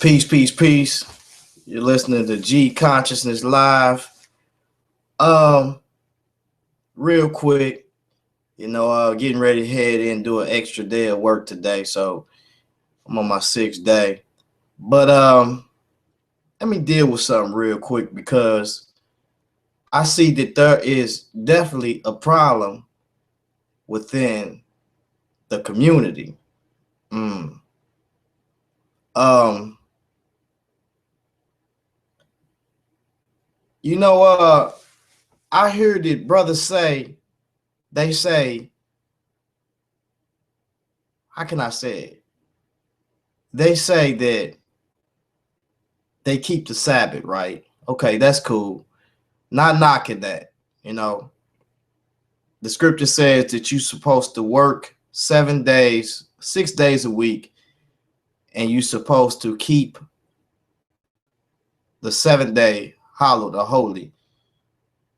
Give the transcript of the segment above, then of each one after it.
Peace, peace, peace. You're listening to G Consciousness Live. Um, Real quick, getting ready to head in and do an extra day of work today. So I'm on my sixth day. But let me deal with something real quick because I see that there is definitely a problem within the community. Mm. Um, you know, I hear that brothers they say, how can I say it? They say that they keep the Sabbath, right? Okay, that's cool. Not knocking that. You know, the scripture says that you're supposed to work 7 days, 6 days a week, and you're supposed to keep the 7th day hallowed or holy.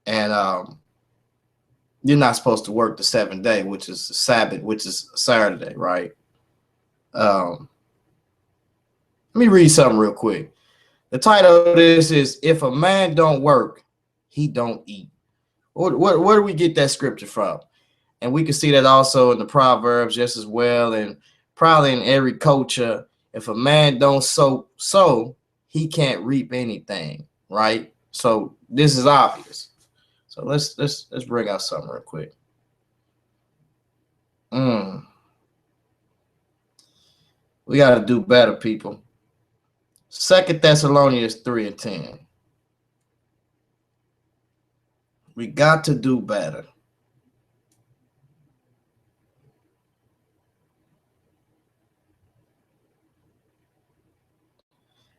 And you're not supposed to work the 7th day, which is the Sabbath, which is Saturday, right? Let me read something real quick. The title of this is "If a Man Don't Work, He Don't Eat." Where do we get that scripture from? And we can see that also in the Proverbs just as well, and probably in every culture. If a man don't sow, he can't reap anything, right? So this is obvious. So let's bring out something real quick. We got to do better, people. 2 Thessalonians 3:10. We got to do better.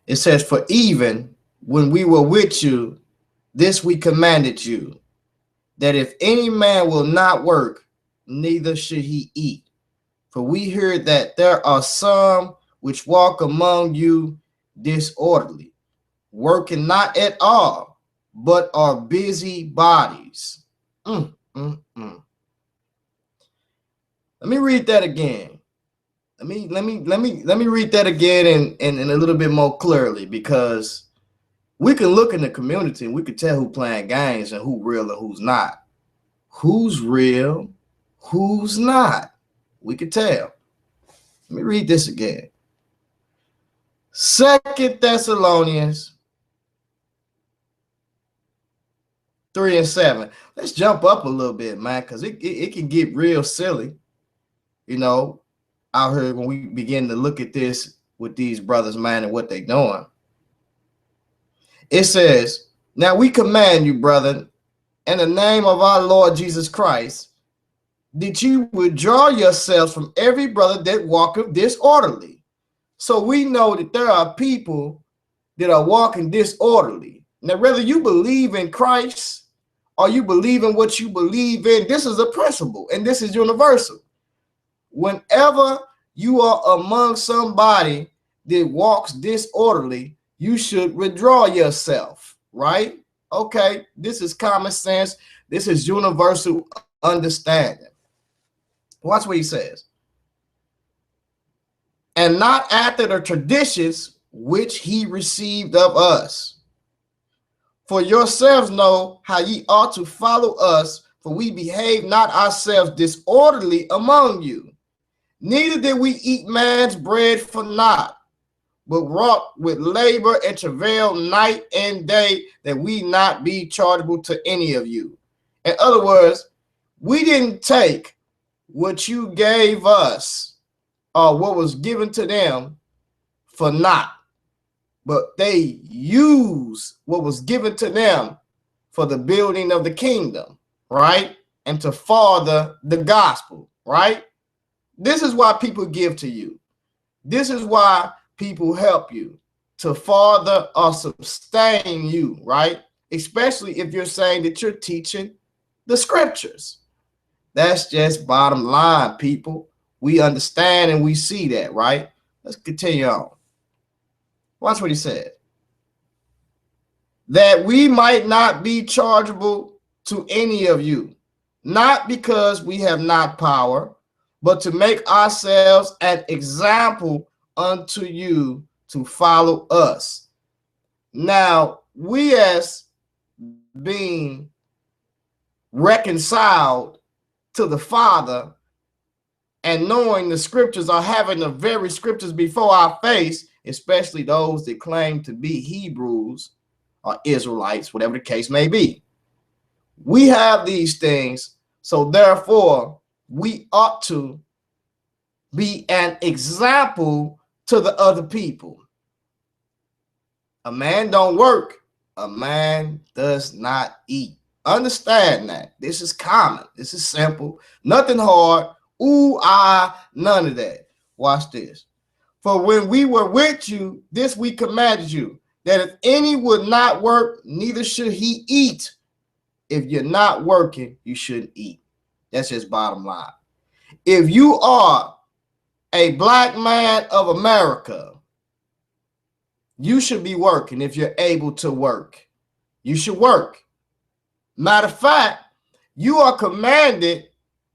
It says, "For even when we were with you, this we commanded you, that if any man will not work, neither should he eat. For we hear that there are some which walk among you disorderly, working not at all, but are busy bodies." Let me read that again. Let me read that again and a little bit more clearly, because we can look in the community and we can tell who playing games and who real and who's not. Who's real, who's not. We can tell. Let me read this again. 2 Thessalonians 3:7. Let's jump up a little bit, man, because it can get real silly, out here when we begin to look at this with these brothers, man, and what they doing. It says, "Now we command you, brethren, in the name of our Lord Jesus Christ, that you withdraw yourselves from every brother that walketh disorderly." So we know that there are people that are walking disorderly. Now, whether you believe in Christ or you believe in what you believe in, this is a principle and this is universal. Whenever you are among somebody that walks disorderly, you should withdraw yourself, right? Okay, this is common sense. This is universal understanding. Watch what he says. "And not after the traditions which he received of us. For yourselves know how ye ought to follow us, for we behave not ourselves disorderly among you. Neither did we eat man's bread for naught, but wrought with labor and travail night and day, that we not be chargeable to any of you." In other words, we didn't take what you gave us or what was given to them for naught, but they use what was given to them for the building of the kingdom, right? And to further the gospel, right? This is why people give to you. This is why people help you, to further or sustain you, right? Especially if you're saying that you're teaching the scriptures. That's just bottom line, people. We understand and we see that, right? Let's continue on. Watch what he said. "That we might not be chargeable to any of you, not because we have not power, but to make ourselves an example unto you, to follow us. Now, we as being reconciled to the Father and knowing the scriptures are having the very scriptures before our face, especially those that claim to be Hebrews or Israelites, whatever the case may be. We have these things, so therefore we ought to be an example to the other people. A man don't work, a man does not eat. Understand that. This is common. This is simple. Nothing hard. Ooh, ah, none of that. Watch this. For when we were with you, this we commanded you, that if any would not work, neither should he eat. If you're not working, you shouldn't eat. That's just bottom line. If you are a black man of America, you should be working. If you're able to work, you should work. Matter of fact, you are commanded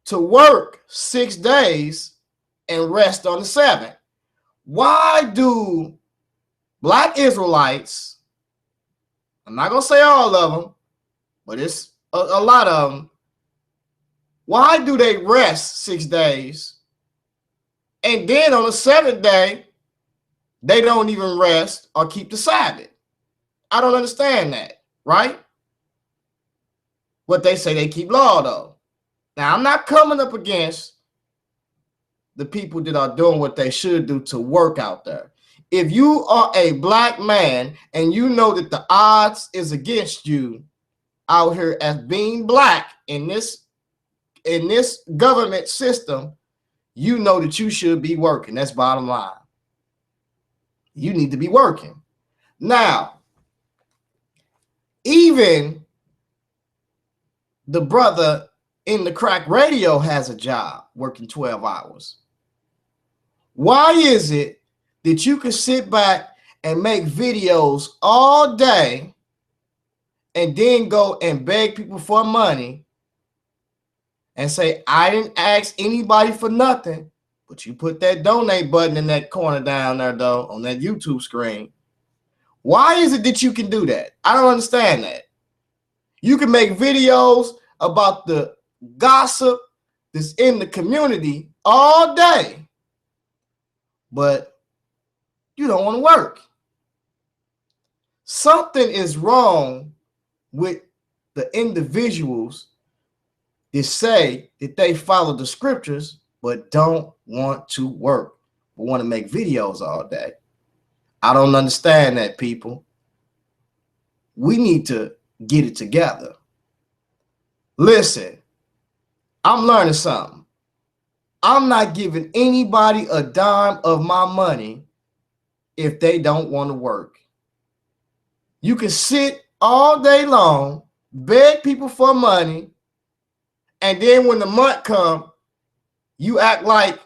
to work 6 days and rest on the 7th. Why do black Israelites, I'm not going to say all of them, but it's a lot of them, why do they rest 6 days and then on the 7th day, they don't even rest or keep the Sabbath? I don't understand that, right? But they say they keep law though. Now, I'm not coming up against the people that are doing what they should do to work out there. If you are a black man and you know that the odds is against you out here as being black in this government system, you know that you should be working. That's bottom line. You need to be working. Now, even the brother in the crack radio has a job working 12 hours. Why is it that you can sit back and make videos all day and then go and beg people for money and say, I didn't ask anybody for nothing, but you put that donate button in that corner down there, though, on that YouTube screen? Why is it that you can do that? I don't understand that. You can make videos about the gossip that's in the community all day, but you don't want to work. Something is wrong with the individuals that say that they follow the scriptures but don't want to work, but want to make videos all day. I don't understand that, people. We need to get it together. Listen, I'm learning something. I'm not giving anybody a dime of my money if they don't want to work. You can sit all day long, beg people for money, and then when the month comes, you act like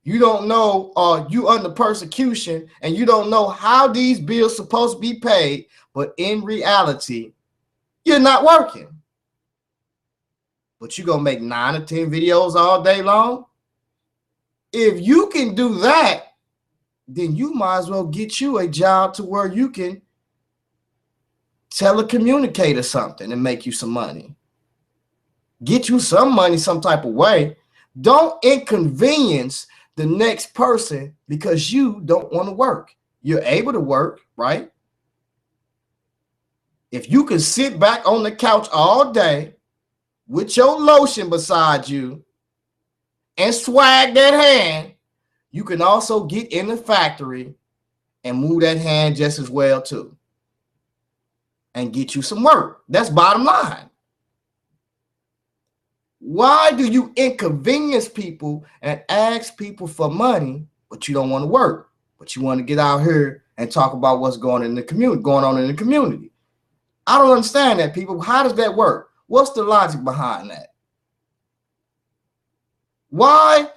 you don't know, or you under persecution and you don't know how these bills supposed to be paid, but in reality, you're not working. But you're going to make 9 or 10 videos all day long? If you can do that, then you might as well get you a job to where you can telecommunicate or something and make you some money. Get you some money some type of way. Don't inconvenience the next person because you don't want to work. You're able to work, right? If you can sit back on the couch all day with your lotion beside you and swag that hand, you can also get in the factory and move that hand just as well too and get you some work. That's bottom line. Why do you inconvenience people and ask people for money, but you don't want to work, but you want to get out here and talk about what's going on in the community? I don't understand that, people. How does that work? What's the logic behind that? Why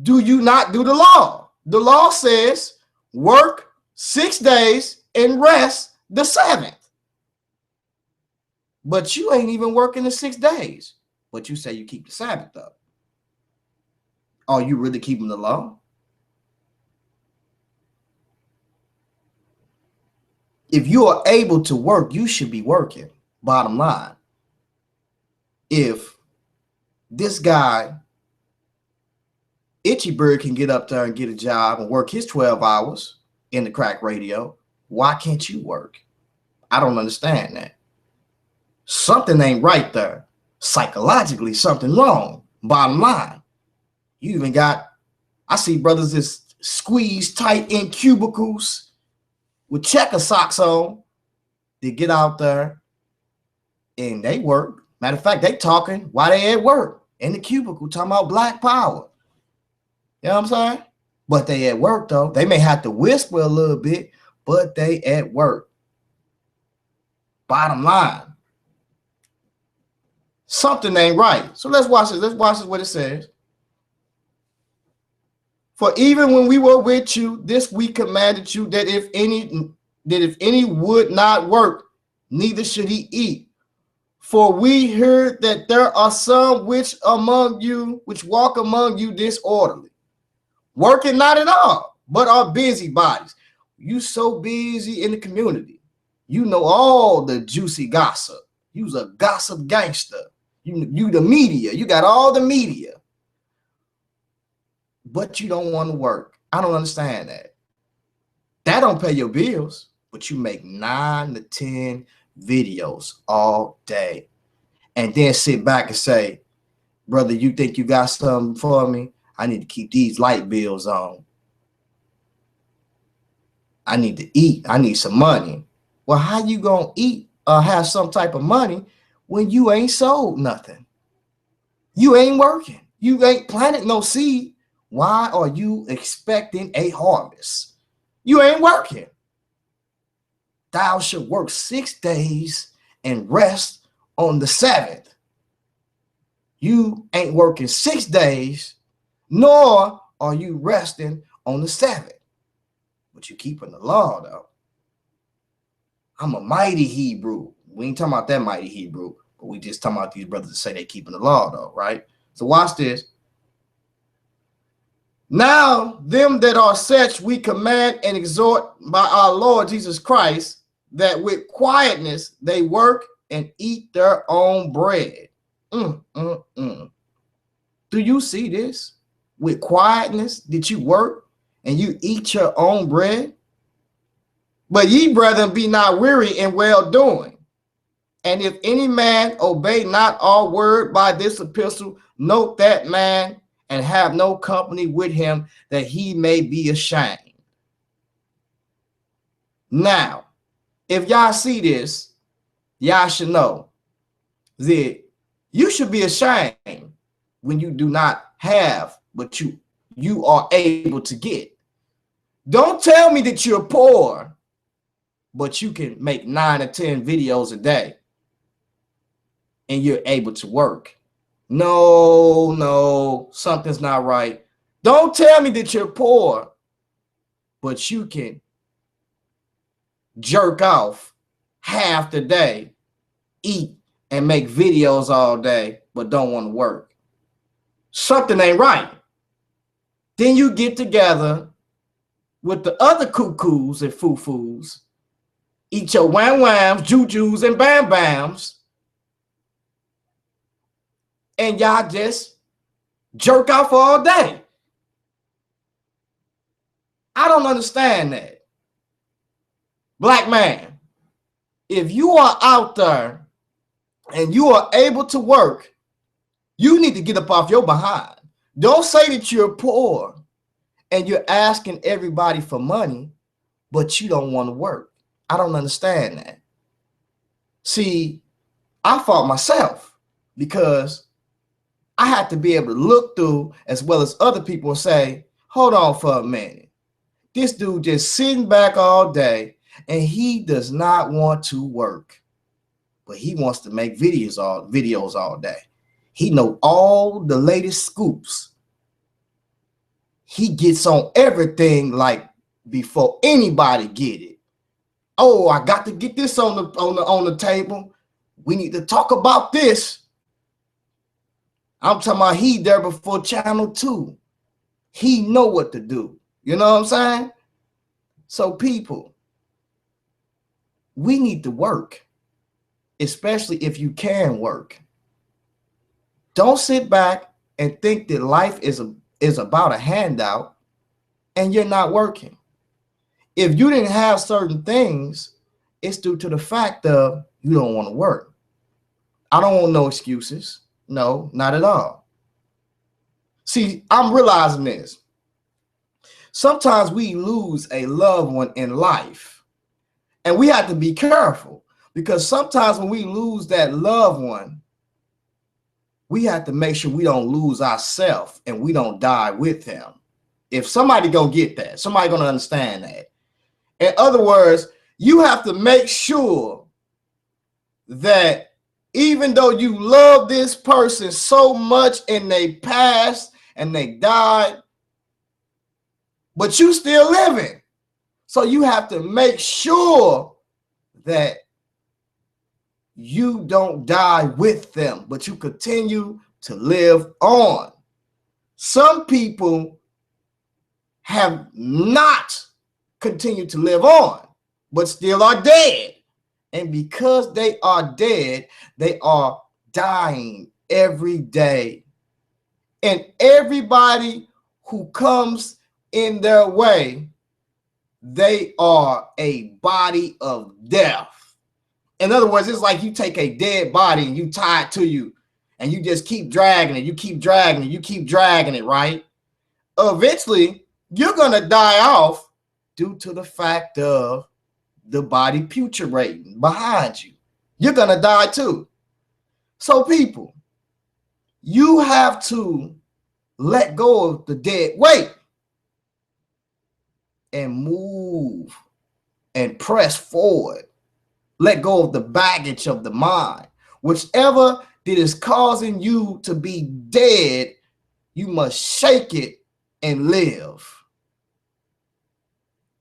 do you not do the law? The law says work 6 days and rest the 7th. But you ain't even working the 6 days. But you say you keep the Sabbath up. Are you really keeping the law? If you are able to work, you should be working. Bottom line. If this guy, Itchy Bird, can get up there and get a job and work his 12 hours in the crack radio, why can't you work? I don't understand that. Something ain't right there. Psychologically, something wrong. Bottom line. You even got, I see brothers that's squeezed tight in cubicles with checker socks on. They get out there and they work. Matter of fact, they talking while they at work in the cubicle, talking about black power. You know what I'm saying? But they at work though. They may have to whisper a little bit, but they at work. Bottom line. Something ain't right. So let's watch this. Let's watch this what it says. For even when we were with you, this we commanded you that if any would not work, neither should he eat. For we heard that there are some which walk among you disorderly, working not at all, but are busybodies. You so busy in the community. You know all the juicy gossip. You's a gossip gangster. You the media. You got all the media. But you don't want to work. I don't understand that. That don't pay your bills, but you make 9 to 10 videos all day. And then sit back and say, brother, you think you got something for me? I need to keep these light bills on. I need to eat. I need some money. Well, how you gonna eat or have some type of money when you ain't sold nothing? You ain't working. You ain't planted no seed. Why are you expecting a harvest? You ain't working. Thou shalt work 6 days and rest on the 7th. You ain't working 6 days, nor are you resting on the 7th. But you keeping the law, though. I'm a mighty Hebrew. We ain't talking about that mighty Hebrew, but we just talking about these brothers that say they keeping the law, though, right? So watch this. Now, them that are such we command and exhort by our Lord Jesus Christ, that with quietness they work and eat their own bread. Do you see this? With quietness did you work and you eat your own bread? But ye, brethren, be not weary in well doing. And if any man obey not our word by this epistle, note that man and have no company with him, that he may be ashamed. Now, if y'all see this, y'all should know that you should be ashamed when you do not have what you are able to get. Don't tell me that you're poor, but you can make 9 or 10 videos a day and you're able to work. No, something's not right. Don't tell me that you're poor, but you can jerk off half the day, eat, and make videos all day, but don't want to work. Something ain't right. Then you get together with the other cuckoos and foo-foos, eat your wham-whams, jujus, and bam-bams, and y'all just jerk off all day. I don't understand that. Black man, if you are out there and you are able to work, you need to get up off your behind. Don't say that you're poor and you're asking everybody for money, but you don't want to work. I don't understand that. See, I fought myself because I had to be able to look through as well as other people and say, hold on for a minute. This dude just sitting back all day and he does not want to work, but he wants to make videos all day. He knows all the latest scoops. He gets on everything like before anybody get it. Oh, I got to get this on the table. We need to talk about this. I'm talking about he there before channel 2. He know what to do. You know what I'm saying? So people, we need to work, especially if you can work. Don't sit back and think that life is about a handout and you're not working. If you didn't have certain things, it's due to the fact of you don't want to work. I don't want no excuses. No, not at all. See, I'm realizing this. Sometimes we lose a loved one in life, and we have to be careful, because sometimes when we lose that loved one, we have to make sure we don't lose ourselves and we don't die with him. If somebody gonna get that, somebody gonna understand that. In other words, you have to make sure that even though you love this person so much and they passed and they died, but you still living. So you have to make sure that you don't die with them, but you continue to live on. Some people have not continued to live on, but still are dead. And because they are dead, they are dying every day. And everybody who comes in their way, they are a body of death. In other words, it's like you take a dead body and you tie it to you and you just keep dragging it. You keep dragging it. You keep dragging it, right? Eventually, you're going to die off due to the fact of the body putrefating behind you. You're going to die too. So people, you have to let go of the dead weight and move and press forward. Let go of the baggage of the mind. Whichever that is causing you to be dead, you must shake it and live.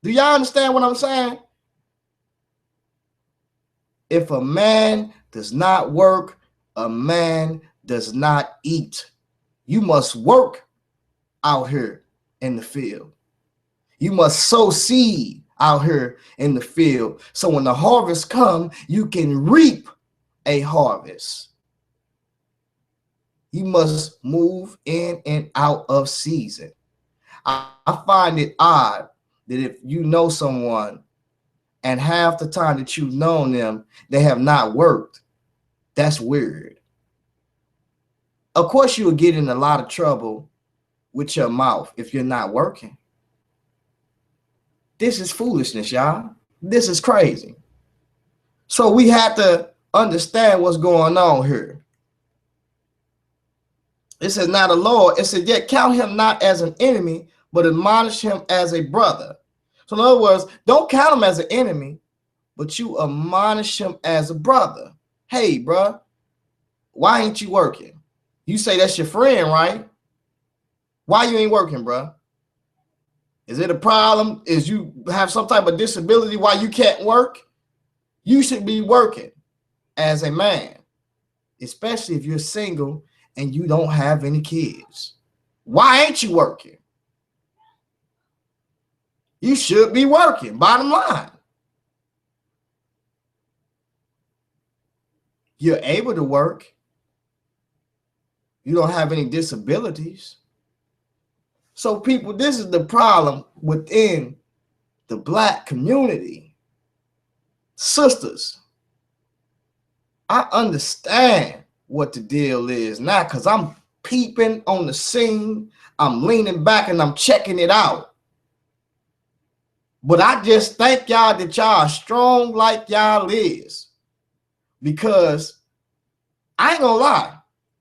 Do y'all understand what I'm saying? If a man does not work, a man does not eat. You must work out here in the field. You must sow seed out here in the field. So when the harvest comes, you can reap a harvest. You must move in and out of season. I find it odd that if you know someone and half the time that you've known them, they have not worked, that's weird. Of course, you will get in a lot of trouble with your mouth if you're not working. This is foolishness, y'all. This is crazy. So we have to understand what's going on here. It says, now the Lord, it says, yet count him not as an enemy, but admonish him as a brother. So in other words, don't count him as an enemy, but you admonish him as a brother. Hey, bro, why ain't you working? You say that's your friend, right? Why you ain't working, bro? Is it a problem? Is you have some type of disability why you can't work? You should be working as a man, especially if you're single and you don't have any kids. Why ain't you working? You should be working, bottom line. You're able to work. You don't have any disabilities. So people, this is the problem within the Black community. Sisters, I understand what the deal is now because I'm peeping on the scene. I'm leaning back and I'm checking it out. But I just thank y'all that y'all are strong like y'all is. Because I ain't gonna lie,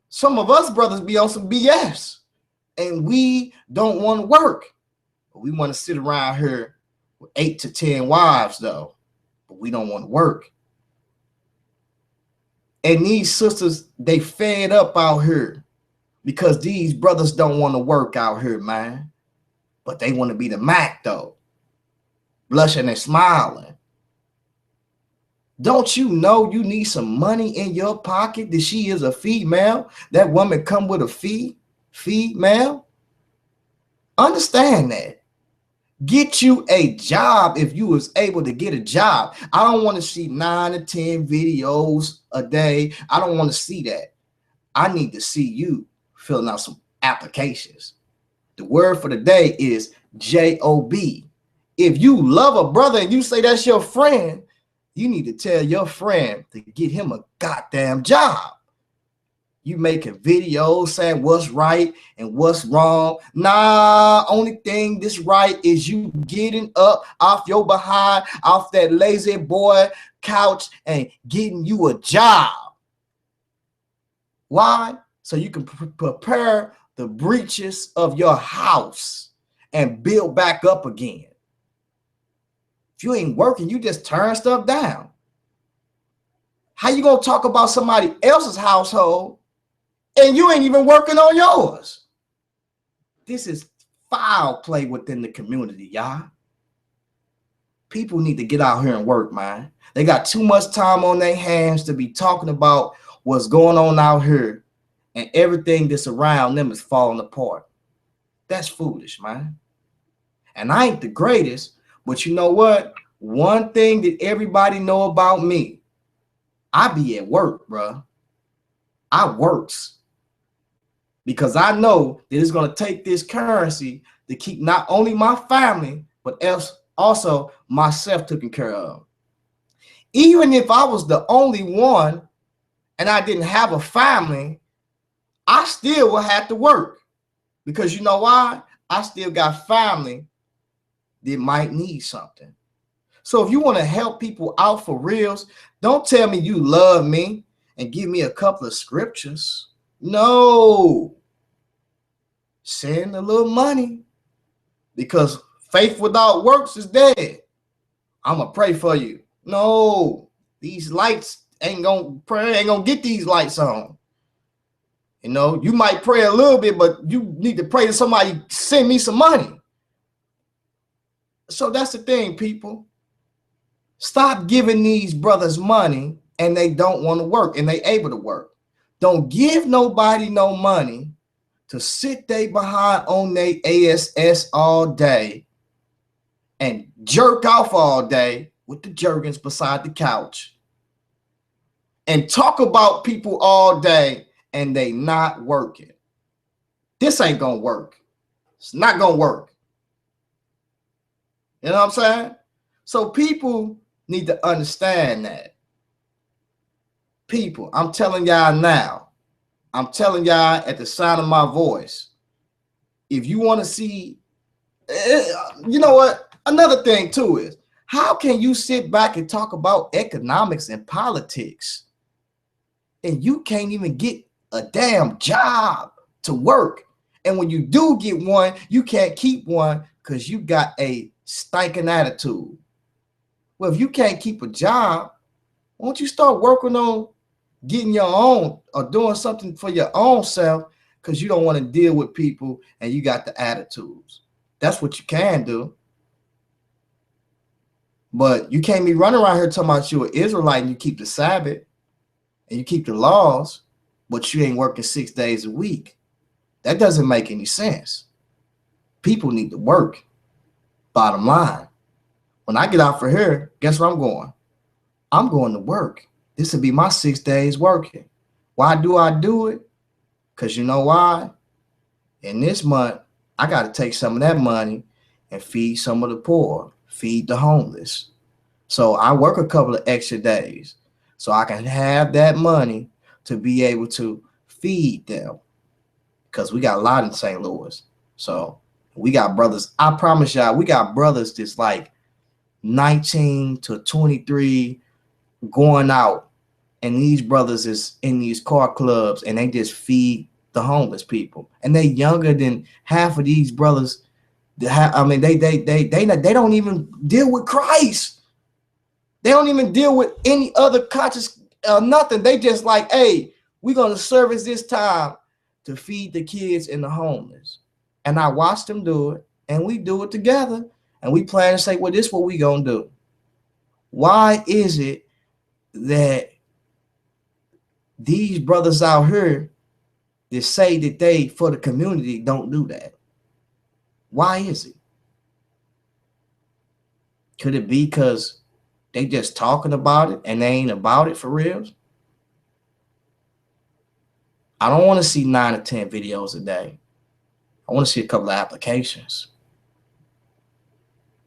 some of us brothers be on some BS. And we don't want to work. But we want to sit around here with 8 to 10 wives, though. But we don't want to work. And these sisters, they fed up out here because these brothers don't want to work out here, man. But they want to be the Mac, though. Blushing and smiling. Don't you know you need some money in your pocket that she is a female? That woman come with a fee? Female? Understand that. Get you a job if you was able to get a job. I don't want to see 9 to 10 videos a day. I don't want to see that. I need to see you filling out some applications. The word for the day is job. If you love a brother and you say that's your friend, you need to tell your friend to get him a goddamn job. You making videos saying what's right and what's wrong. Nah, only thing that's right is you getting up off your behind, off that lazy boy couch and getting you a job. Why? So you can prepare the breaches of your house and build back up again. If you ain't working, you just turn stuff down. How you gonna talk about somebody else's household and you ain't even working on yours? This is foul play within the community, y'all. People need to get out here and work, man. They got too much time on their hands to be talking about what's going on out here, and everything that's around them is falling apart. That's foolish, man. And I ain't the greatest, but you know what? One thing that everybody know about me, I be at work, bro. I works. Because I know that it's going to take this currency to keep not only my family, but also myself taken care of. Even if I was the only one and I didn't have a family, I still will have to work. Because you know why? I still got family that might need something. So if you want to help people out for reals, don't tell me you love me and give me a couple of scriptures. No. Send a little money, because faith without works is dead. I'm going to pray for you. No, these lights ain't going to get these lights on. You know, you might pray a little bit, but you need to pray to somebody, send me some money. So that's the thing, people. Stop giving these brothers money and they don't want to work and they able to work. Don't give nobody no money to sit they behind on their ASS all day and jerk off all day with the jerkins beside the couch and talk about people all day and they not working. This ain't gonna work. It's not gonna work. You know what I'm saying? So people need to understand that. People, I'm telling y'all now, I'm telling y'all at the sound of my voice, if you want to see, you know what? Another thing too is, how can you sit back and talk about economics and politics and you can't even get a damn job to work? And when you do get one, you can't keep one because you got a stinking attitude. Well, if you can't keep a job, why don't you start working on getting your own or doing something for your own self, because you don't want to deal with people and you got the attitudes. That's what you can do. But you can't be running around here talking about you're an Israelite and you keep the Sabbath and you keep the laws, but you ain't working 6 days a week. That doesn't make any sense. People need to work. Bottom line. When I get out for here, guess where I'm going? I'm going to work. This will be my 6 days working. Why do I do it? Because you know why? In this month, I got to take some of that money and feed some of the poor, feed the homeless. So I work a couple of extra days so I can have that money to be able to feed them, because we got a lot in St. Louis. So we got brothers. I promise y'all, we got brothers that's like 19 to 23 going out, and these brothers is in these car clubs and they just feed the homeless people, and they younger than half of these brothers. I mean, they don't even deal with Christ. They don't even deal with any other conscious nothing. They just like, hey, we're gonna service this time to feed the kids and the homeless. And I watch them do it, and we do it together, and we plan to say, well, this is what we gonna do. Why is it that these brothers out here that say that they for the community don't do that? Why is it? Could it be because they just talking about it and they ain't about it for real? I don't want to see 9 or 10 videos a day. I want to see a couple of applications.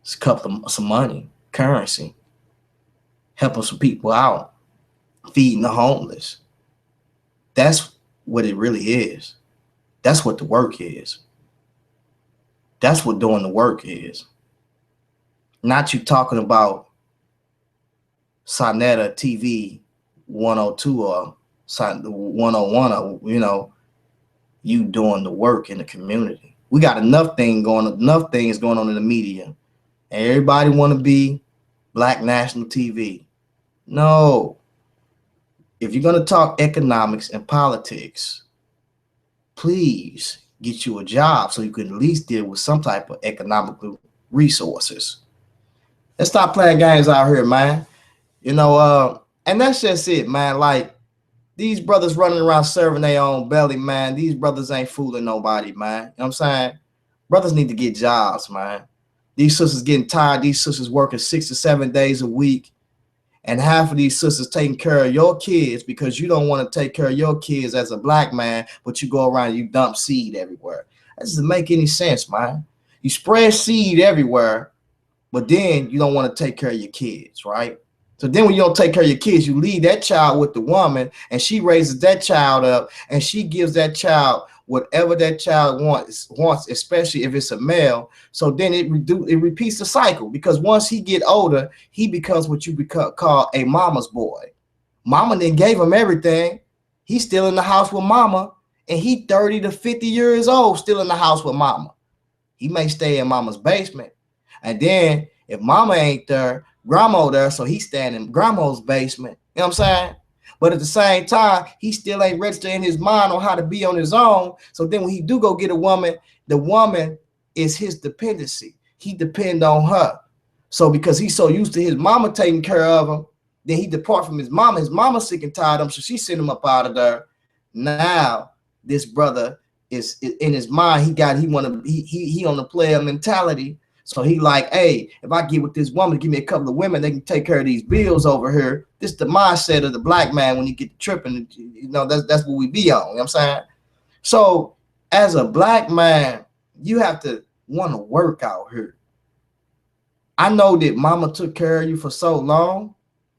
It's a couple of some money, currency, helping some people out, feeding the homeless. That's what it really is. That's what the work is. That's what doing the work is. Not you talking about Sonetta TV 102 or 101, or, you know, you doing the work in the community. We got enough things going on in the media. And everybody want to be Black National TV. No. If you're going to talk economics and politics, please get you a job so you can at least deal with some type of economical resources. Let's stop playing games out here, man. You know, and that's just it, man. Like, these brothers running around serving their own belly, man. These brothers ain't fooling nobody, man. You know what I'm saying? Brothers need to get jobs, man. These sisters getting tired. These sisters working 6 to 7 days a week. And half of these sisters taking care of your kids because you don't want to take care of your kids as a Black man, but you go around and you dump seed everywhere. That doesn't make any sense, man. You spread seed everywhere, but then you don't want to take care of your kids, right? So then when you don't take care of your kids, you leave that child with the woman, and she raises that child up, and she gives that child whatever that child wants, especially if it's a male. So then it repeats the cycle, because once he get older, he becomes what you call a mama's boy. Mama then gave him everything. He's still in the house with mama, and he 30 to 50 years old, still in the house with mama. He may stay in mama's basement. And then if mama ain't there, grandma there, so he's staying in grandma's basement. You know what I'm saying? But at the same time, he still ain't registered in his mind on how to be on his own. So then when he do go get a woman, the woman is his dependency. He depend on her. So because he's so used to his mama taking care of him, then he depart from his mama. His mama sick and tired of him, so she sent him up out of there. Now this brother is in his mind. He on the player mentality. So he like, hey, if I get with this woman, give me a couple of women, they can take care of these bills over here. This is the mindset of the Black man when you get to tripping. You know, that's what we be on. You know what I'm saying? So as a Black man, you have to want to work out here. I know that mama took care of you for so long,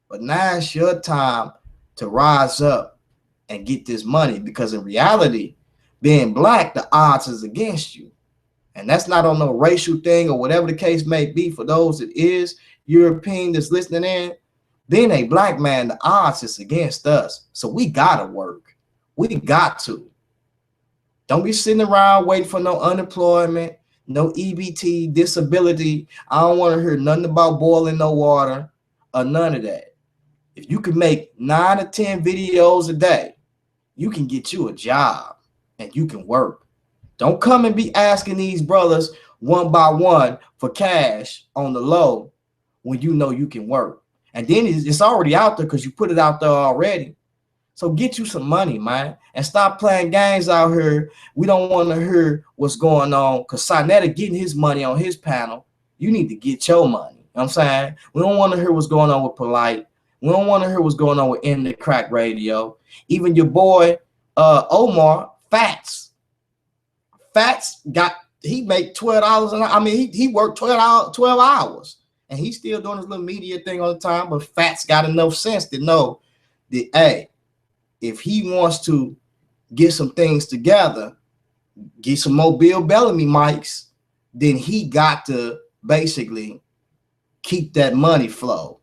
but now it's your time to rise up and get this money, because in reality, being Black, the odds is against you. And that's not on no racial thing or whatever the case may be. For those that is European that's listening in, being a Black man, the odds is against us. So we gotta work. We got to. Don't be sitting around waiting for no unemployment, no EBT, disability. I don't want to hear nothing about boiling no water or none of that. If you can make 9 or 10 videos a day, you can get you a job and you can work. Don't come and be asking these brothers one by one for cash on the low when you know you can work. And then it's already out there because you put it out there already. So get you some money, man, and stop playing games out here. We don't want to hear what's going on because Sonetta getting his money on his panel. You need to get your money. You know what I'm saying? We don't want to hear what's going on with Polite. We don't want to hear what's going on with In the Crack Radio. Even your boy Omar Fats he make $12 an hour. I mean, he worked 12 hours, and he's still doing his little media thing all the time. But Fats got enough sense to know that, hey, if he wants to get some things together, get some more Bill Bellamy mics, then he got to basically keep that money flow.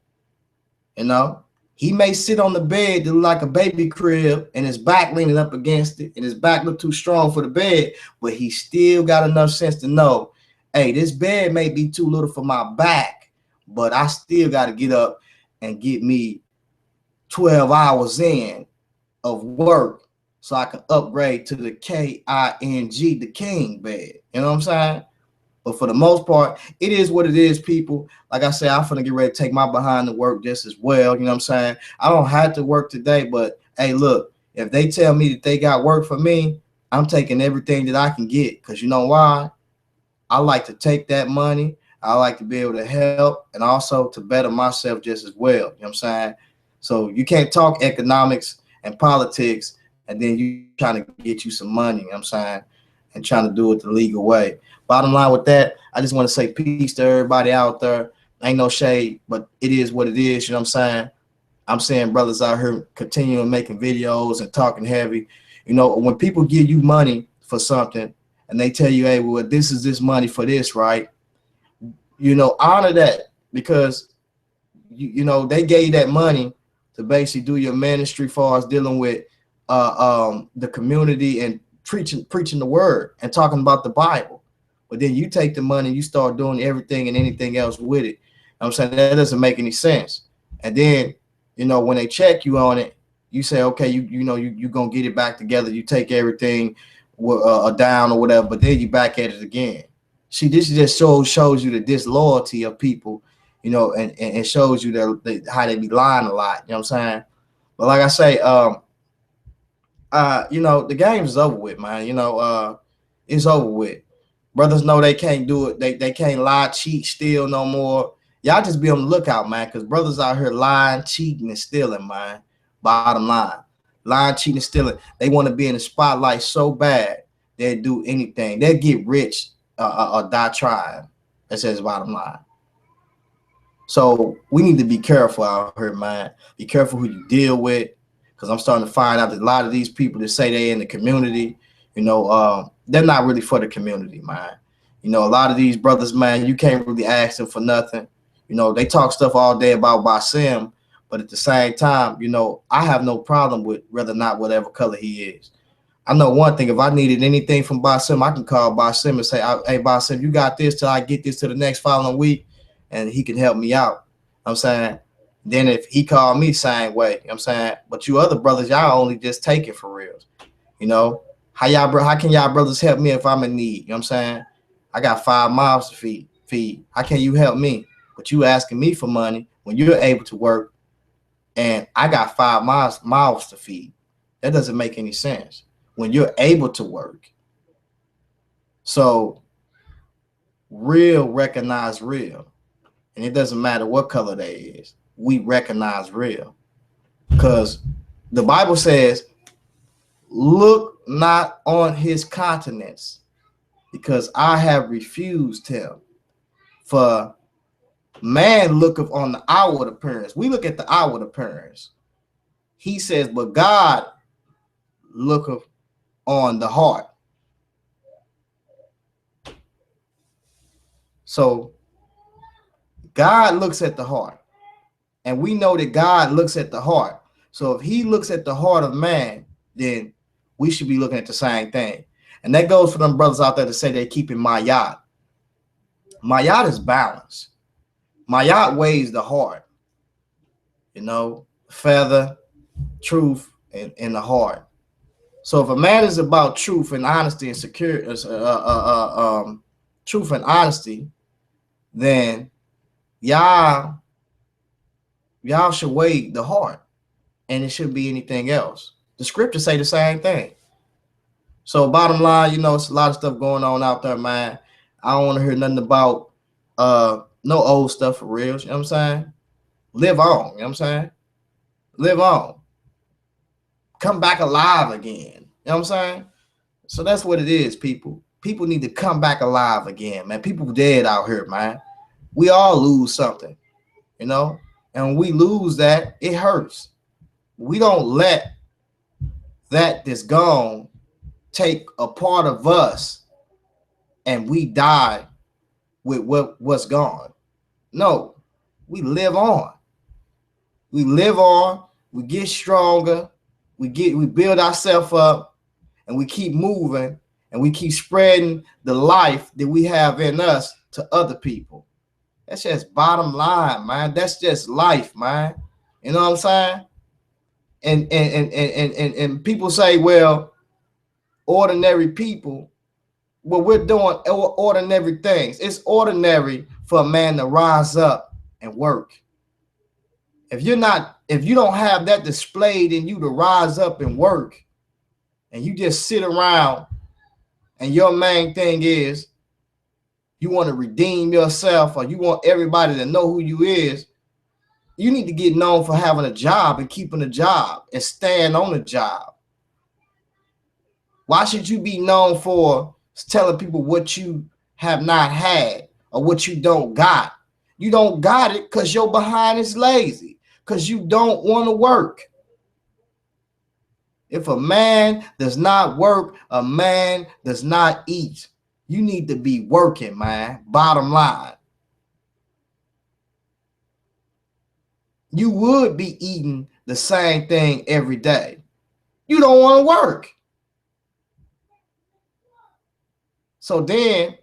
You know, he may sit on the bed like a baby crib and his back leaning up against it and his back look too strong for the bed, but he still got enough sense to know, hey, this bed may be too little for my back, but I still got to get up and get me 12 hours in of work so I can upgrade to the KING, the king bed. You know what I'm saying? But for the most part, it is what it is, people. Like I said, I'm finna get ready to take my behind to work just as well. You know what I'm saying? I don't have to work today, but hey, look, if they tell me that they got work for me, I'm taking everything that I can get. Because you know why? I like to take that money. I like to be able to help and also to better myself just as well. You know what I'm saying? So you can't talk economics and politics and then you trying to get you some money, you know what I'm saying? And trying to do it the legal way. Bottom line with that, I just want to say peace to everybody out there. Ain't no shade, but it is what it is, you know what I'm saying? I'm saying brothers out here continuing making videos and talking heavy. You know, when people give you money for something and they tell you, hey, well, this is this money for this, right? You know, honor that because you know they gave you that money to basically do your ministry far as dealing with the community and preaching the word and talking about the Bible. But then you take the money, you start doing everything and anything else with it. I'm saying that doesn't make any sense. And then, you know, when they check you on it, you say, okay, you know, you gonna get it back together. You take everything down or whatever, but then you back at it again. See, this just shows you the disloyalty of people, you know, and shows you that how they be lying a lot. You know what I'm saying? But like I say, you know, the game's over with, man. You know, it's over with. Brothers know they can't do it. They can't lie, cheat, steal no more. Y'all just be on the lookout, man, because brothers out here lying, cheating, and stealing, man. Bottom line. Lying, cheating, and stealing. They want to be in the spotlight so bad, they'll do anything. They'll get rich or die trying. That says bottom line. So we need to be careful out here, man. Be careful who you deal with, because I'm starting to find out that a lot of these people that say they in the community, you know, they're not really for the community, man. You know, a lot of these brothers, man, you can't really ask them for nothing. You know, they talk stuff all day about Basim, but at the same time, you know, I have no problem with whether or not whatever color he is. I know one thing, if I needed anything from Basim, I can call Basim and say, hey, Basim, you got this till I get this to the next following week, and he can help me out. I'm saying, then if he called me, same way, you know what I'm saying? But you other brothers, y'all only just take it for real. You know, how can y'all brothers help me if I'm in need? You know what I'm saying? I got 5 mouths to feed. How can you help me? But you asking me for money when you're able to work and I got 5 mouths to feed. That doesn't make any sense when you're able to work. So real recognize real. And it doesn't matter what color they is. We recognize real. Because the Bible says, look not on his countenance, because I have refused him. For man looketh on the outward appearance. We look at the outward appearance. He says, but God looketh on the heart. So God looks at the heart. And we know that God looks at the heart. So if he looks at the heart of man, then we should be looking at the same thing. And that goes for them brothers out there to say they're keeping Mayat. Mayat is balance. Mayat weighs the heart. You know, feather, truth, and the heart. So if a man is about truth and honesty and truth and honesty, then y'all should weigh the heart, and it shouldn't be anything else. The scriptures say the same thing. So bottom line, you know, it's a lot of stuff going on out there, man. I don't want to hear nothing about no old stuff for real. You know what I'm saying? Live on, you know what I'm saying? Live on. Come back alive again. You know what I'm saying? So that's what it is, people. People need to come back alive again, man. People dead out here, man. We all lose something, you know? And when we lose that, it hurts. We don't let that's gone take a part of us and we die with what's gone. No, we live on. We live on, we get stronger, we build ourselves up, and we keep moving, and we keep spreading the life that we have in us to other people. That's just bottom line, man. That's just life, man. You know what I'm saying? And people say, well, ordinary people, well, we're doing ordinary things. It's ordinary for a man to rise up and work. If you don't have that displayed in you to rise up and work, and you just sit around and your main thing is you want to redeem yourself, or you want everybody to know who you is, you need to get known for having a job and keeping a job and staying on a job. Why should you be known for telling people what you have not had or what you don't got? You don't got it because your behind is lazy, because you don't want to work. If a man does not work, a man does not eat. You need to be working, man. Bottom line. You would be eating the same thing every day. You don't want to work. So then,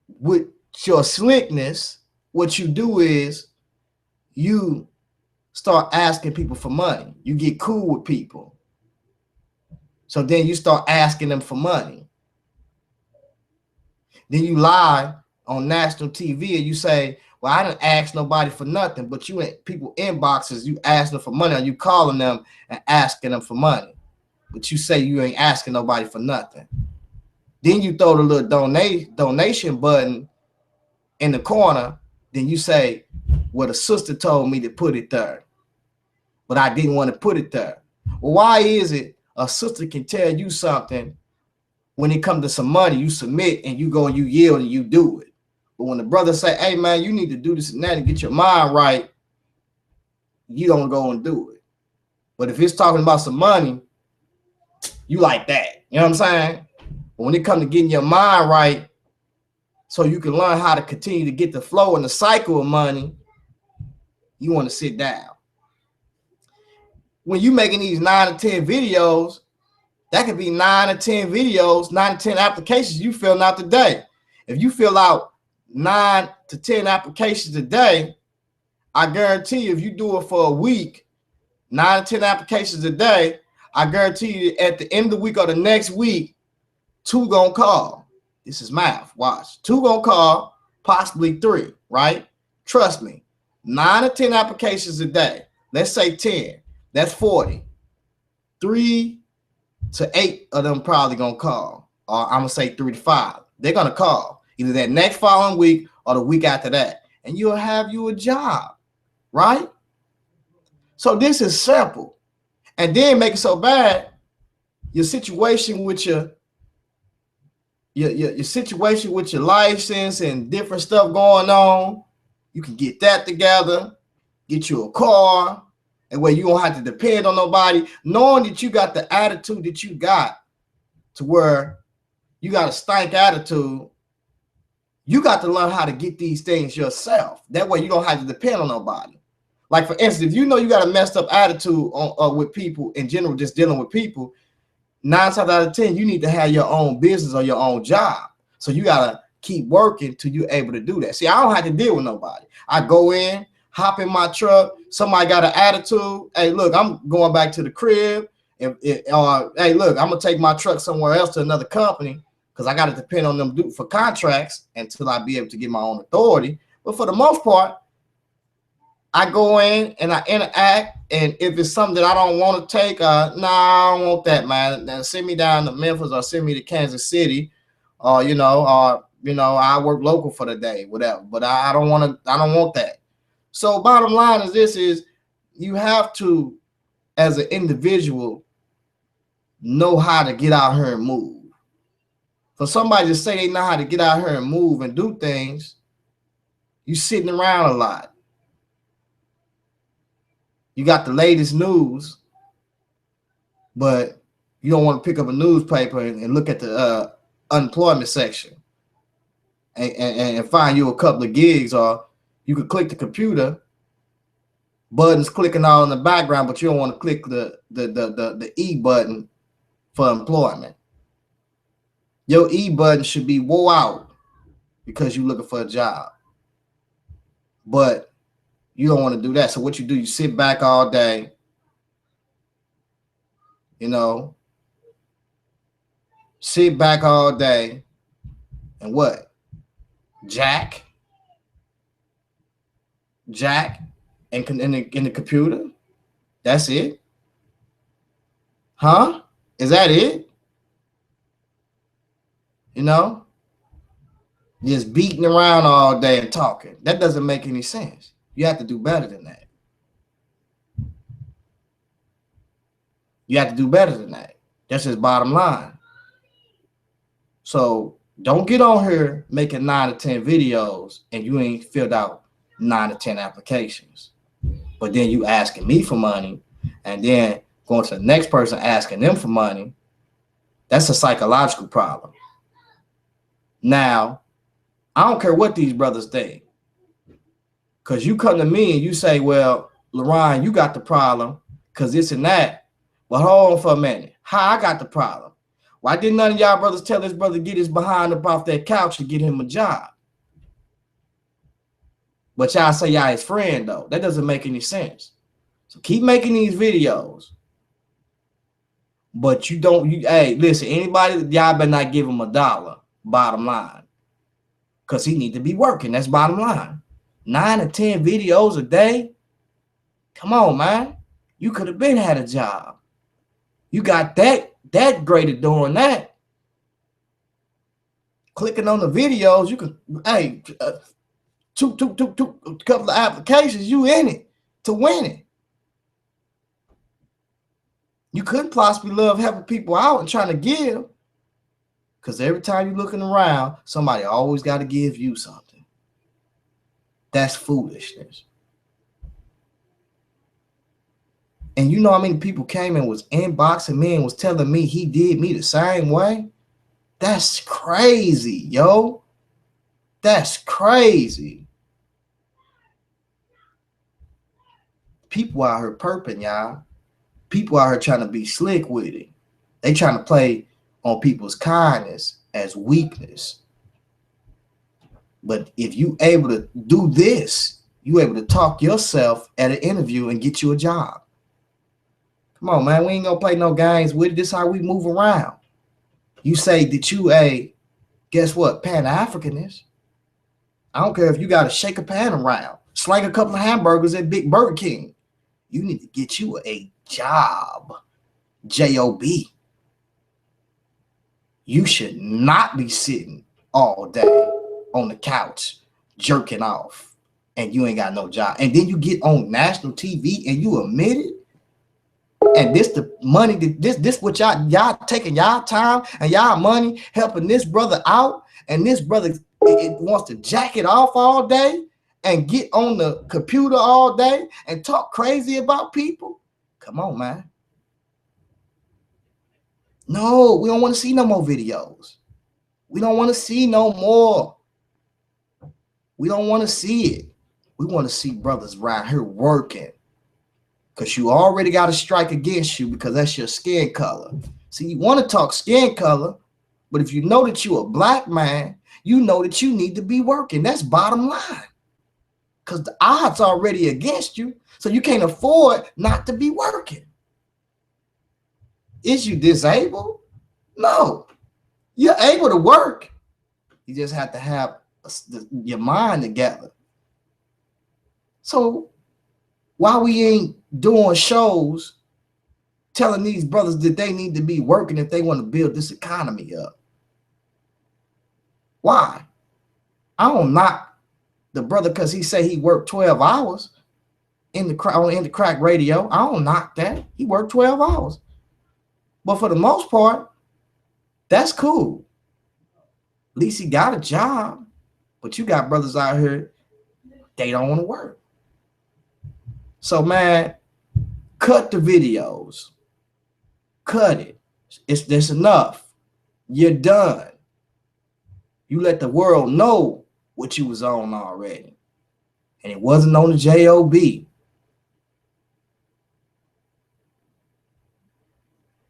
with your slickness, what you do is you start asking people for money. You get cool with people. So then you start asking them for money. Then you lie on national TV and you say, well, I didn't ask nobody for nothing, but you in people inboxes, you ask them for money, or you calling them and asking them for money. But you say you ain't asking nobody for nothing. Then you throw the little donation button in the corner. Then you say, well, the sister told me to put it there, but I didn't want to put it there. Well, why is it a sister can tell you something, when it comes to some money, you submit and you go and you yield and you do it? But when the brother say, hey, man, you need to do this and that and get your mind right, you don't go and do it. But if it's talking about some money, you like that. You know what I'm saying? But when it comes to getting your mind right so you can learn how to continue to get the flow and the cycle of money, you want to sit down. When you making these 9 to 10 videos, that could be 9 to 10 videos, 9 to 10 applications you filling out today. If you fill out 9 to 10 applications a day, I guarantee you, if you do it for a week, 9 to 10 applications a day, I guarantee you at the end of the week or the next week, 2 gonna call. This is math. Watch. 2 gonna call, possibly 3, right? Trust me. 9 to 10 applications a day. Let's say 10. That's 40. 3 to 8 of them probably gonna call. Or I'm gonna say 3 to 5. They're gonna call either that next following week or the week after that. And you'll have you a job, right? So this is simple. And then make it so bad, your situation with your situation with your license and different stuff going on, you can get that together, get you a car, and where you don't have to depend on nobody, knowing that you got the attitude that you got, to where you got a stank attitude. You got to learn how to get these things yourself. That way you don't have to depend on nobody. Like, for instance, if you know you got a messed up attitude on with people in general, just dealing with people, 9 times out of 10, you need to have your own business or your own job. So you got to keep working till you're able to do that. See, I don't have to deal with nobody. I go in, hop in my truck. Somebody got an attitude. Hey, look, I'm going back to the crib. Hey, look, I'm going to take my truck somewhere else to another company because I got to depend on them for contracts until I be able to get my own authority. But for the most part, I go in and I interact, and if it's something that I don't want to take, I don't want that, man. Then send me down to Memphis or send me to Kansas City, or I work local for the day, whatever. But I don't want that. So bottom line is this: is you have to, as an individual, know how to get out here and move. For somebody to say they know how to get out here and move and do things, you sitting around a lot. You got the latest news, but you don't want to pick up a newspaper and look at the unemployment section and find you a couple of gigs, or you could click the computer, buttons clicking all in the background, but you don't want to click the E button for employment. Your E button should be wore out because you're looking for a job. But you don't want to do that. So what you do, you sit back all day, sit back all day and what? Jack and in the computer. That's it? Huh? Is that it? just beating around all day and talking. That doesn't make any sense. You have to do better than that. You have to do better than that. That's his bottom line. So don't get on here making 9 to 10 videos and you ain't filled out 9 to 10 applications. But then you asking me for money and then going to the next person asking them for money. That's a psychological problem. Now, I don't care what these brothers think. Because you come to me and you say, well, LaRon, you got the problem because this and that. Well, hold on for a minute. How I got the problem? Why didn't none of y'all brothers tell this brother to get his behind up off that couch to get him a job? But y'all say y'all his friend, though. That doesn't make any sense. So keep making these videos. But you don't, hey, listen, anybody, y'all better not give him $1, bottom line. Because he need to be working. That's bottom line. 9 to 10 videos a day? Come on, man. You could have been had a job. You got that great at doing that. Clicking on the videos, you can, hey, two couple of applications, you in it to win it. You couldn't possibly love helping people out and trying to give, because every time you're looking around, somebody always got to give you something. That's foolishness. And you know how many people came and was inboxing me and was telling me he did me the same way? That's crazy, yo. That's crazy. People out here perping, y'all. People out here trying to be slick with it. They trying to play on people's kindness as weakness. But if you able to do this, you able to talk yourself at an interview and get you a job. Come on, man. We ain't gonna play no games with it. This is how we move around. You say that you guess what? Pan-Africanist. I don't care if you got to shake a pan around, slang a couple of hamburgers at Big Burger King. You need to get you a job. J-O-B. You should not be sitting all day on the couch jerking off and you ain't got no job. And then you get on national TV and you admit it. And this the money, this what y'all taking y'all time and y'all money helping this brother out, and this brother it wants to jack it off all day and get on the computer all day and talk crazy about people. Come on, man. No, we don't want to see no more videos. We don't want to see no more. We don't want to see it. We want to see brothers right here working. Because you already got a strike against you because that's your skin color. See, you want to talk skin color, but if you know that you're a black man, you know that you need to be working. That's bottom line. Because the odds are already against you, so you can't afford not to be working. Is you disabled? No. You're able to work. You just have to have your mind together. So why we ain't doing shows telling these brothers that they need to be working if they want to build this economy up? Why? I don't knock the brother because he say he worked 12 hours in the crack radio. I don't knock that. He worked 12 hours. But for the most part, that's cool. At least he got a job. But you got brothers out here, they don't want to work. So, man, cut the videos. Cut it. That's enough. You're done. You let the world know what you was on already. And it wasn't on the J-O-B.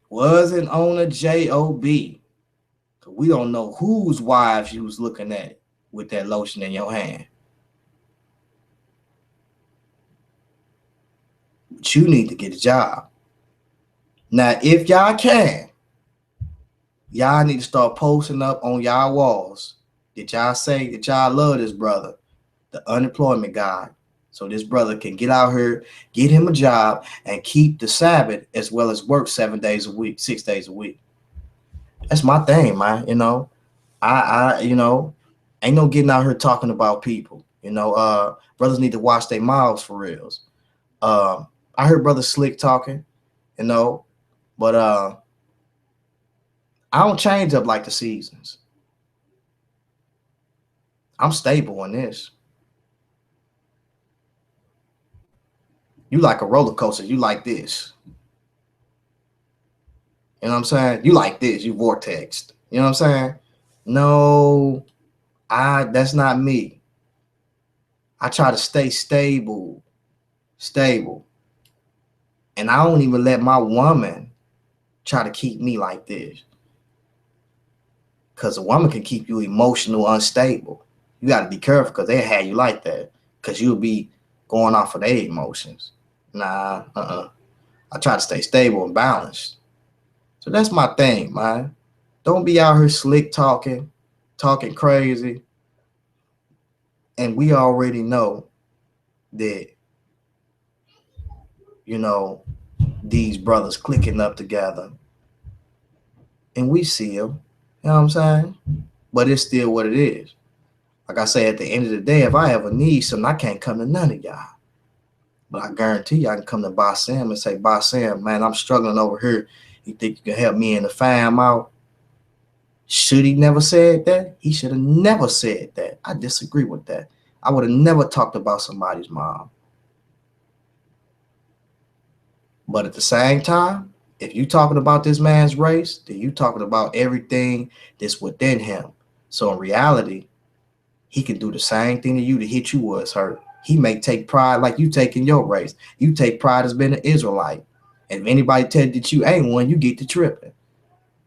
Wasn't on a J-O-B. We don't know whose wives you was looking at with that lotion in your hand. But you need to get a job. Now, if y'all can, y'all need to start posting up on y'all walls that y'all say that y'all love this brother, the unemployment guy, so this brother can get out here, get him a job, and keep the Sabbath as well as work 7 days a week, 6 days a week. That's my thing, man. You know, I Ain't no getting out here talking about people. You know, brothers need to watch their mouths for reals. I heard Brother Slick talking, you know, but I don't change up like the seasons. I'm stable in this. You like a roller coaster. You like this. You know what I'm saying? You like this. You vortexed. You know what I'm saying? No, that's not me. I try to stay stable. Stable. And I don't even let my woman try to keep me like this. Because a woman can keep you emotional unstable. You got to be careful because they have you like that. Because you'll be going off of their emotions. Nah, I try to stay stable and balanced. So that's my thing, man. Don't be out here slick talking crazy. And we already know that, you know, these brothers clicking up together. And we see them. You know what I'm saying? But it's still what it is. Like I say, at the end of the day, if I ever need something, I can't come to none of y'all. But I guarantee you, I can come to Boss Sam and say, Boss Sam, man, I'm struggling over here. You think you can help me and the fam out? Should he never said that? He should have never said that. I disagree with that. I would have never talked about somebody's mom. But at the same time, if you talking about this man's race, then you talking about everything that's within him. So in reality, he can do the same thing to you to hit you was hurt. He may take pride like you take in your race. You take pride as being an Israelite. And if anybody tell you that you ain't one, you get to tripping.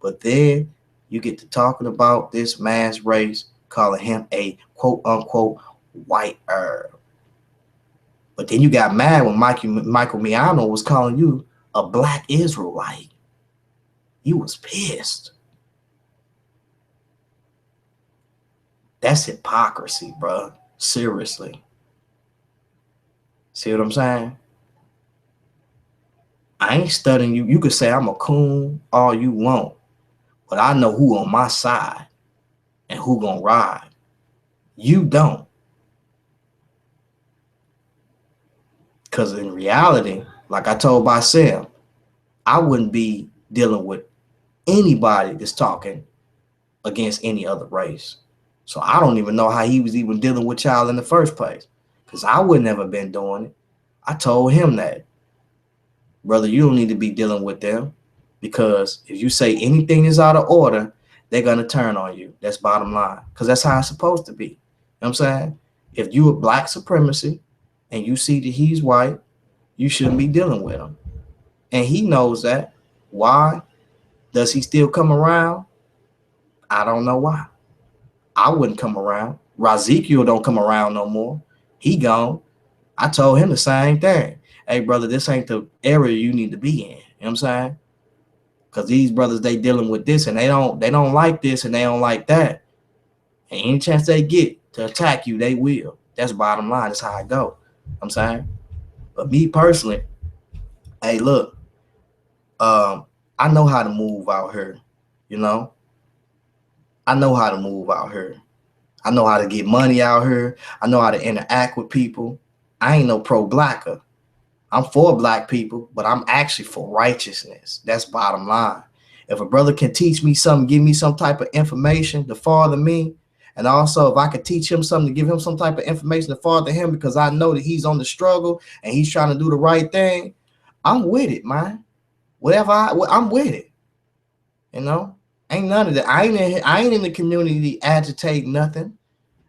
But then you get to talking about this man's race, calling him a quote unquote white Arab. But then you got mad when Michael Miano was calling you a black Israelite. You was pissed. That's hypocrisy, bro. Seriously. See what I'm saying? I ain't studying you. You could say I'm a coon all you want, but I know who on my side and who gonna ride. You don't. Because in reality, like I told myself, I wouldn't be dealing with anybody that's talking against any other race. So I don't even know how he was even dealing with y'all in the first place. Because I would never been doing it. I told him that. Brother, you don't need to be dealing with them. Because if you say anything is out of order, they're going to turn on you. That's bottom line. Because that's how it's supposed to be. You know what I'm saying? If you are black supremacy and you see that he's white, you shouldn't be dealing with him. And he knows that. Why? Does he still come around? I don't know why. I wouldn't come around. Razekiel don't come around no more. He gone. I told him the same thing. Hey, brother, this ain't the area you need to be in. You know what I'm saying? Because these brothers, they dealing with this and they don't like this and they don't like that. And any chance they get to attack you, they will. That's bottom line. That's how I go. You know what I'm saying? But me personally, hey, look, I know how to move out here, you know? I know how to move out here. I know how to get money out here. I know how to interact with people. I ain't no pro-blacker. I'm for black people, but I'm actually for righteousness. That's bottom line. If a brother can teach me something, give me some type of information to father me, and also if I could teach him something, to give him some type of information to father him because I know that he's on the struggle and he's trying to do the right thing, I'm with it, man. Whatever I'm with it. You know? Ain't none of that. I ain't in the community agitate nothing.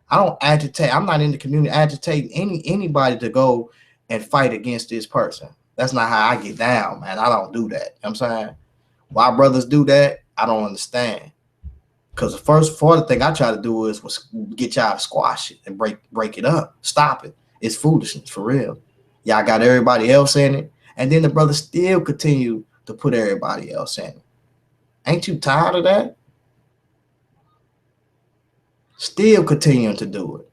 I don't agitate. I'm not in the community agitating anybody to go and fight against this person. That's not how I get down, man. I don't do that. You know what I'm saying? Why brothers do that, I don't understand. Because the first thing I try to do is get y'all to squash it and break it up. Stop it. It's foolishness, for real. Y'all got everybody else in it. And then the brothers still continue to put everybody else in it. Ain't you tired of that? Still continuing to do it.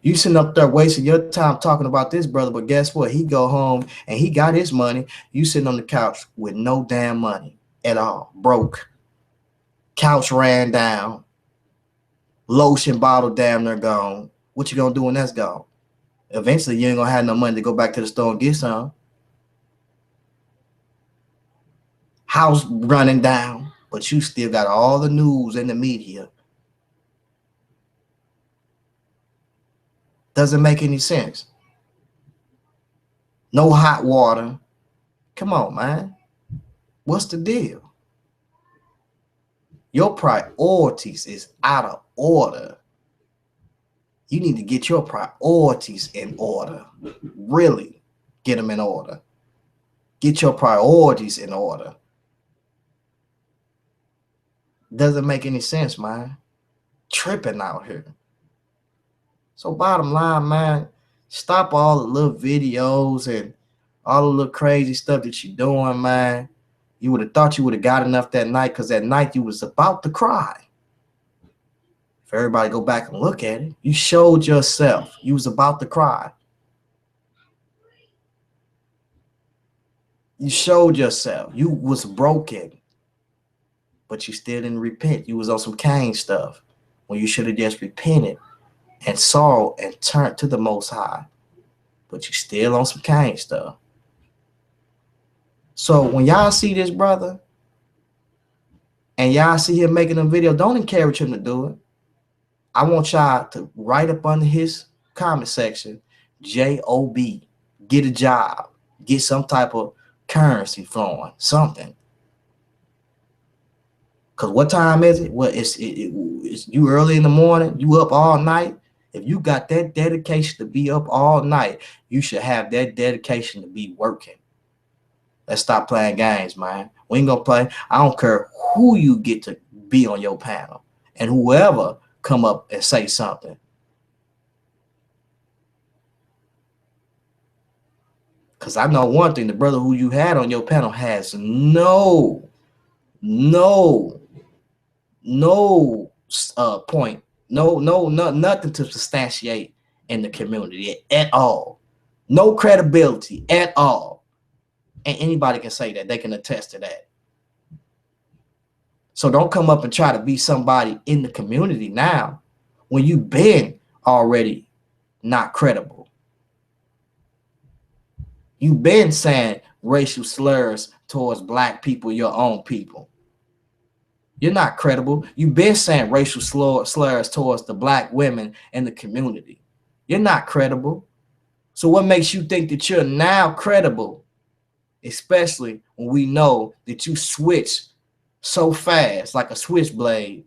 You sitting up there wasting your time talking about this brother, but guess what? He go home and he got his money. You sitting on the couch with no damn money at all. Broke. Couch ran down. Lotion bottle damn near gone. What you gonna do when that's gone? Eventually, you ain't gonna have no money to go back to the store and get some. House running down, but you still got all the news and the media. Doesn't make any sense. No hot water. Come on, man. What's the deal? Your priorities is out of order. You need to get your priorities in order. Really get them in order. Get your priorities in order. Doesn't make any sense, man. Tripping out here. So bottom line, man, stop all the little videos and all the little crazy stuff that you're doing, man. You would have thought you would have got enough that night, because that night you was about to cry. If everybody go back and look at it, you showed yourself. You was about to cry. You showed yourself. You was broken, but you still didn't repent. You was on some Cain stuff when you should have just repented and saw and turned to the Most High. But you still on some Cain stuff. So when y'all see this brother and y'all see him making a video, don't encourage him to do it. I want y'all to write up under his comment section, JOB, get a job, get some type of currency flowing, something. Because what time is it? Well, it's you early in the morning, you up all night. If you got that dedication to be up all night, you should have that dedication to be working. Let's stop playing games, man. We ain't gonna play. I don't care who you get to be on your panel and whoever come up and say something. Because I know one thing, the brother who you had on your panel has no point, nothing to substantiate in the community at all. No credibility at all. And anybody can say that. They can attest to that. So don't come up and try to be somebody in the community now when you've been already not credible. You've been saying racial slurs towards black people, your own people. You're not credible. You've been saying racial slurs towards the black women in the community. You're not credible. So what makes you think that you're now credible, especially when we know that you switch so fast like a switchblade?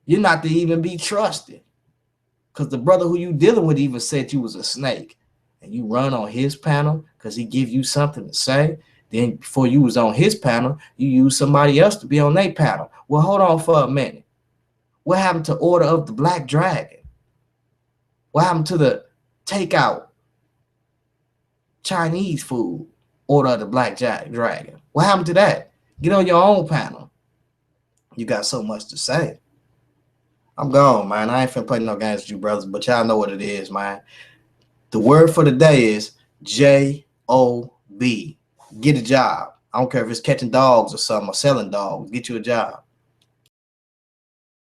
You're not to even be trusted, because the brother who you dealing with even said you was a snake, and you run on his panel because he give you something to say. Then before you was on his panel, you use somebody else to be on their panel. Well, hold on for a minute. What happened to Order of the Black Dragon? What happened to the takeout Chinese food, Order of the Black Dragon? What happened to that? Get on your own panel. You got so much to say. I'm gone, man. I ain't finna play no games with you brothers, but y'all know what it is, man. The word for the day is JOB. Get a job. I don't care if it's catching dogs or something or selling dogs. Get you a job.